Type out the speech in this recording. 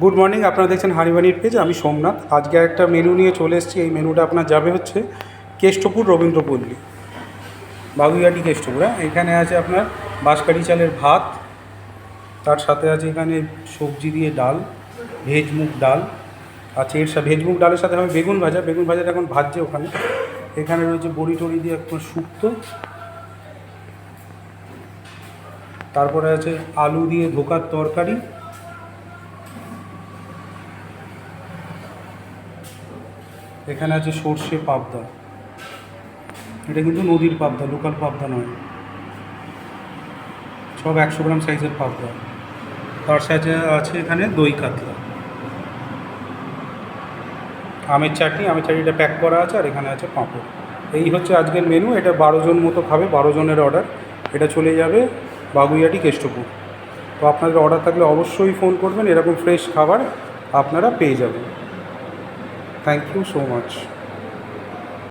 Good morning, আপনারা দেখছেন হানিবানির page. আমি সোমনাথ। আজকে একটা মেনু নিয়ে চলে এসেছি। এই মেনুটা আপনার যাবে হচ্ছে কেষ্টপুর রবীন্দ্রপল্লী, বাগুইয়াটি কেষ্টপুর। এখানে আছে আপনার বাঁশকাঠি চালের ভাত, তার সাথে আছে এখানে সবজি দিয়ে ডাল, ভেজ মুগ ডাল আছে। এর সাথে ভেজ মুগ ডালের সাথে হবে বেগুন ভাজা। বেগুন ভাজাটা এখন ভাজছে ওখানে। এখানে রয়েছে বড়ি টড়ি দিয়ে একটা শুক্তো, তারপরে আছে আলু দিয়ে ধোকার তরকারি, এখানে আছে সর্ষে পাবদা। এটা কিন্তু নদীর পাবদা, লোকাল পাবদা নয়, সব 100 গ্রাম সাইজের পাবদা। তার সাথে আছে এখানে দই কাতলা, আমের চাটনি। আমের চাটনিটা প্যাক করা আছে, আর এখানে আছে পাঁপড়। এই হচ্ছে আজকের মেনু। এটা 12 জন মতো খাবে, 12 জনের অর্ডার। এটা চলে যাবে বাগুইয়াটি কেষ্টপুর। তো আপনাদের অর্ডার থাকলে অবশ্যই ফোন করবেন, এরকম ফ্রেশ খাবার আপনারা পেয়ে যাবেন। Thank you so much.